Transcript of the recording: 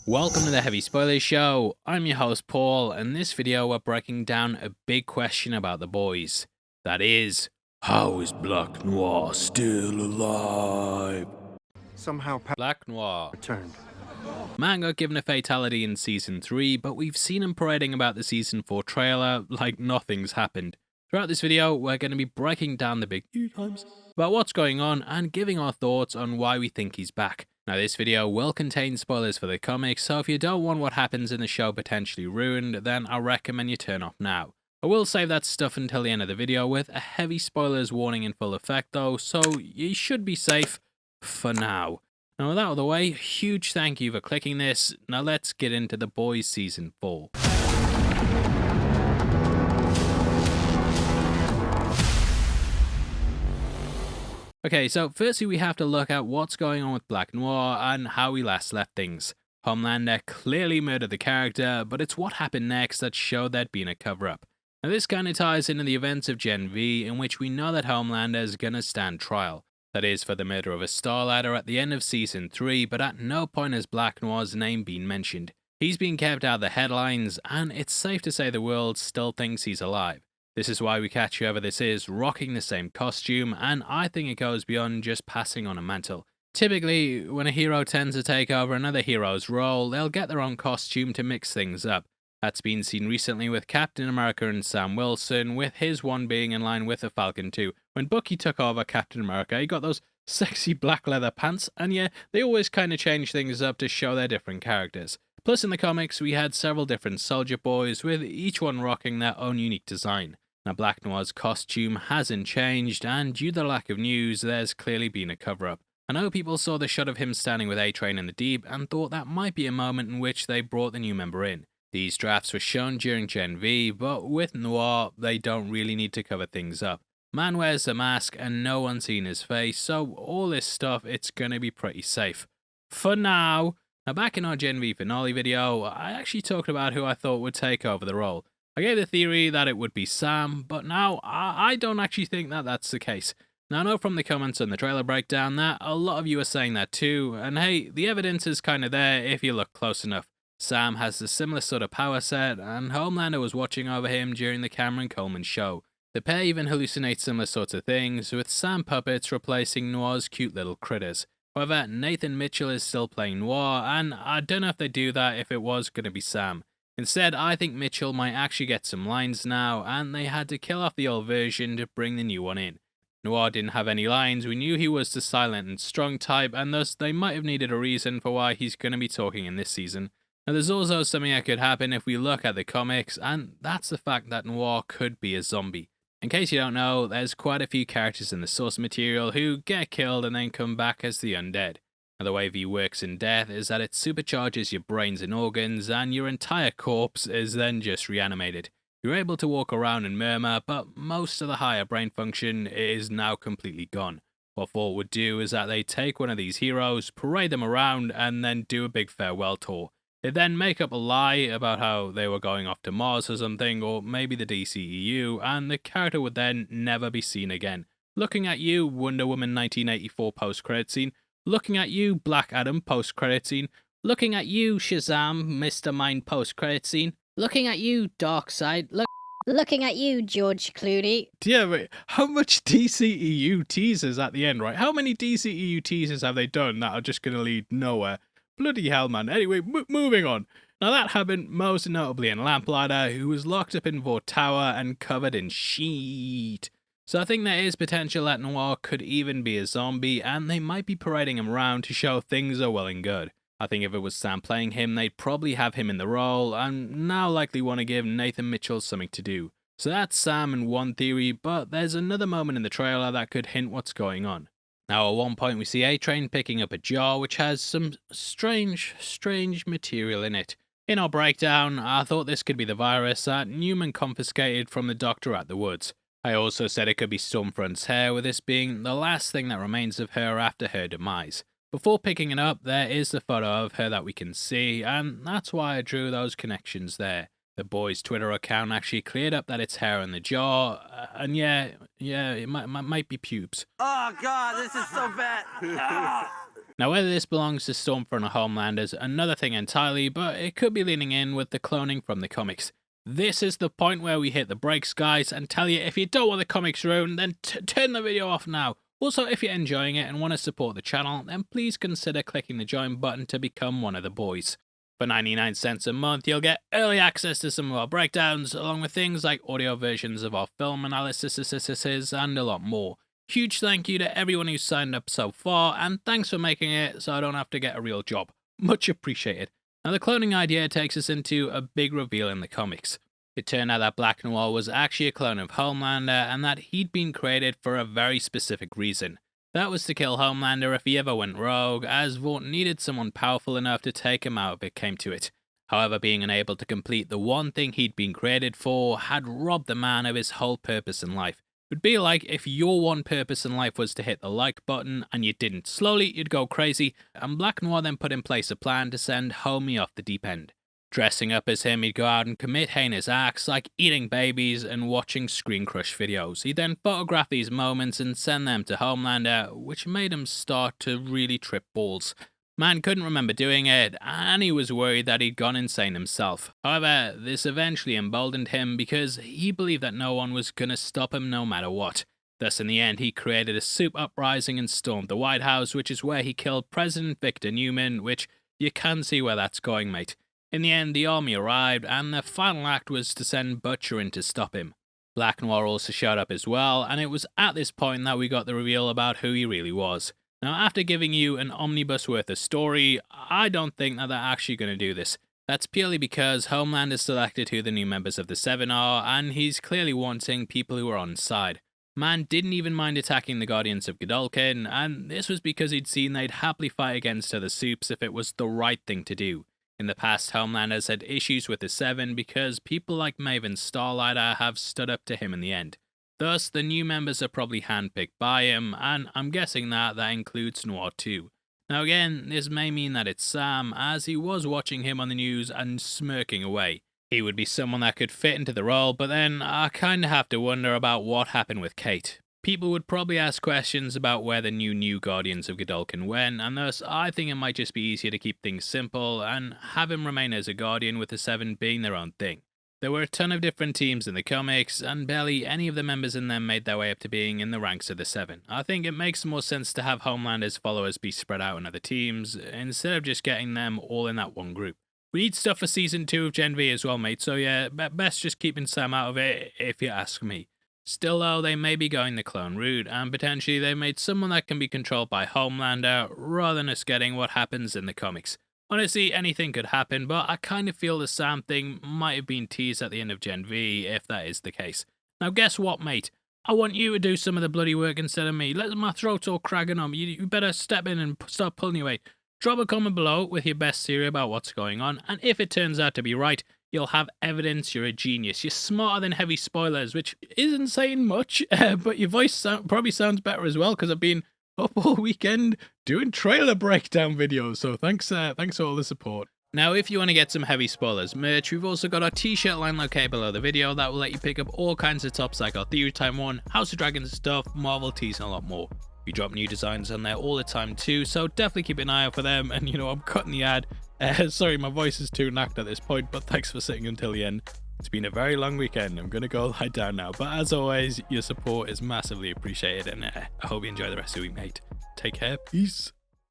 Welcome to the Heavy Spoilers Show. I'm your host Paul, and in this video we're breaking down a big question about the boys. That is, how is Black Noir still alive? Somehow Black Noir. returned. Man got given a fatality in Season 3, but we've seen him parading about the Season 4 trailer like nothing's happened. Throughout this video, we're going to be breaking down the big times about what's going on and giving our thoughts on why we think he's back. Now, this video will contain spoilers for the comics, so if you don't want what happens in the show potentially ruined, then I recommend you turn off now. I will save that stuff until the end of the video with a heavy spoilers warning in full effect though, so you should be safe for now. Now with that out of the way, huge thank you for clicking this. Now let's get into The Boys Season 4. Okay, so firstly we have to look at what's going on with Black Noir and how we last left things. Homelander clearly murdered the character, but it's what happened next that showed there'd been a cover-up. Now this kinda ties into the events of Gen V, in which we know that Homelander is gonna stand trial. That is for the murder of a Starladder at the end of Season 3, but at no point has Black Noir's name been mentioned. He's been kept out of the headlines, and it's safe to say the world still thinks he's alive. This is why we catch whoever this is rocking the same costume, and I think it goes beyond just passing on a mantle. Typically, when a hero tends to take over another hero's role, they'll get their own costume to mix things up. That's been seen recently with Captain America and Sam Wilson, with his one being in line with the Falcon 2. When Bucky took over Captain America, he got those sexy black leather pants, and yeah, they always kind of change things up to show their different characters. Plus in the comics, we had several different Soldier Boys, with each one rocking their own unique design. Now Black Noir's costume hasn't changed, and due to the lack of news, there's clearly been a cover-up. I know people saw the shot of him standing with A-Train in the Deep and thought that might be a moment in which they brought the new member in. These drafts were shown during Gen V, but with Noir, they don't really need to cover things up. Man wears a mask and no one's seen his face, so all this stuff, it's gonna be pretty safe. For now. Now back in our Gen V finale video, I actually talked about who I thought would take over the role. I gave the theory that it would be Sam, but now I don't actually think that that's the case. Now I know from the comments on the trailer breakdown that a lot of you are saying that too, and hey, the evidence is kinda there if you look close enough. Sam has a similar sort of power set, and Homelander was watching over him during the Cameron Coleman show. The pair even hallucinate similar sorts of things, with Sam puppets replacing Noir's cute little critters. However, Nathan Mitchell is still playing Noir, and I don't know if they do that if it was going to be Sam. Instead, I think Mitchell might actually get some lines now, and they had to kill off the old version to bring the new one in. Noir didn't have any lines, we knew he was the silent and strong type, and thus they might have needed a reason for why he's going to be talking in this season. Now there's also something that could happen if we look at the comics, and that's the fact that Noir could be a zombie. In case you don't know, there's quite a few characters in the source material who get killed and then come back as the undead. Now the way V works in death is that it supercharges your brains and organs, and your entire corpse is then just reanimated. You're able to walk around and murmur, but most of the higher brain function is now completely gone. What Thor would do is that they take one of these heroes, parade them around, and then do a big farewell tour. They then make up a lie about how they were going off to Mars or something, or maybe the DCEU, and the character would then never be seen again. Looking at you, Wonder Woman 1984 post-credit scene. Looking at you, Black Adam post-credit scene. Looking at you, Shazam, Mr. Mind post-credit scene. Looking at you, Darkseid. Looking at you, George Clooney. Yeah, wait, how much DCEU teasers at the end, right? How many DCEU teasers have they done that are just going to lead nowhere? Bloody hell, man. Anyway, moving on. Now that happened most notably in Lamplighter, who was locked up in Vought Tower and covered in sheet. So I think there is potential that Noir could even be a zombie, and they might be parading him around to show things are well and good. I think if it was Sam playing him, they'd probably have him in the role, and now likely want to give Nathan Mitchell something to do. So that's Sam in one theory, but there's another moment in the trailer that could hint what's going on. Now at one point we see A-Train picking up a jar which has some strange material in it. In our breakdown, I thought this could be the virus that Newman confiscated from the doctor at the woods. I also said it could be Stormfront's hair, with this being the last thing that remains of her after her demise. Before picking it up, there is the photo of her that we can see, and that's why I drew those connections there. The boy's Twitter account actually cleared up that it's hair in the jar, and yeah, it might be pubes. Oh god, this is so bad. Now, whether this belongs to Stormfront or Homelander is another thing entirely, but it could be leaning in with the cloning from the comics. This is the point where we hit the brakes, guys, and tell you if you don't want the comics ruined, then turn the video off now. Also, if you're enjoying it and want to support the channel, then please consider clicking the join button to become one of the boys. For 99 cents a month, you'll get early access to some of our breakdowns, along with things like audio versions of our film analysis and a lot more. Huge thank you to everyone who's signed up so far, and thanks for making it so I don't have to get a real job. Much appreciated. Now, the cloning idea takes us into a big reveal in the comics. It turned out that Black Noir was actually a clone of Homelander, and that he'd been created for a very specific reason. That was to kill Homelander if he ever went rogue, as Vought needed someone powerful enough to take him out if it came to it. However, being unable to complete the one thing he'd been created for had robbed the man of his whole purpose in life. It would be like if your one purpose in life was to hit the like button and you didn't. Slowly, you'd go crazy, and Black Noir then put in place a plan to send Homie off the deep end. Dressing up as him, he'd go out and commit heinous acts like eating babies and watching screen crush videos. He'd then photograph these moments and send them to Homelander, which made him start to really trip balls. Man couldn't remember doing it, and he was worried that he'd gone insane himself. However, this eventually emboldened him because he believed that no one was gonna stop him no matter what. Thus, in the end, he created a soup uprising and stormed the White House, which is where he killed President Victor Newman, which you can see where that's going, mate. In the end, the army arrived, and the final act was to send Butcher in to stop him. Black Noir also showed up as well, and it was at this point that we got the reveal about who he really was. Now, after giving you an omnibus worth of story, I don't think that they're actually going to do this. That's purely because Homelander selected who the new members of the Seven are, and he's clearly wanting people who are on his side. Man didn't even mind attacking the Guardians of Godolkin, and this was because he'd seen they'd happily fight against other soups if it was the right thing to do. In the past, Homelander's had issues with the Seven because people like Maeve and Starlighter have stood up to him in the end. Thus, the new members are probably handpicked by him, and I'm guessing that includes Noir too. Now again, this may mean that it's Sam, as he was watching him on the news and smirking away. He would be someone that could fit into the role, but then I kinda have to wonder about what happened with Kate. People would probably ask questions about where the new Guardians of Godolkin went, and thus I think it might just be easier to keep things simple and have him remain as a Guardian with the Seven being their own thing. There were a ton of different teams in the comics, and barely any of the members in them made their way up to being in the ranks of the Seven. I think it makes more sense to have Homelander's followers be spread out in other teams, instead of just getting them all in that one group. We need stuff for Season 2 of Gen V as well, mate, so yeah, best just keeping Sam out of it, if you ask me. Still though, they may be going the clone route, and potentially they made someone that can be controlled by Homelander, rather than us getting what happens in the comics. Honestly, anything could happen, but I kind of feel the Sam thing might have been teased at the end of Gen V, if that is the case. Now guess what, mate? I want you to do some of the bloody work instead of me. Let my throat's all cracking on. You better step in and start pulling your weight. Drop a comment below with your best theory about what's going on, and if it turns out to be right, you'll have evidence you're a genius. You're smarter than heavy spoilers, which isn't saying much, but your voice probably sounds better as well, because I've been up all weekend doing trailer breakdown videos, so thanks for all the support. Now, if you want to get some heavy spoilers merch, we've also got our t-shirt line located below the video that will let you pick up all kinds of tops like our Theory Time 1, House of Dragons stuff, Marvel tees, and a lot more. We drop new designs on there all the time too, so definitely keep an eye out for them. And I'm cutting the ad. Sorry, my voice is too knacked at this point, but thanks for sitting until the end. It's been a very long weekend. I'm going to go lie down now. But as always, your support is massively appreciated, and I hope you enjoy the rest of the week, mate. Take care. Peace.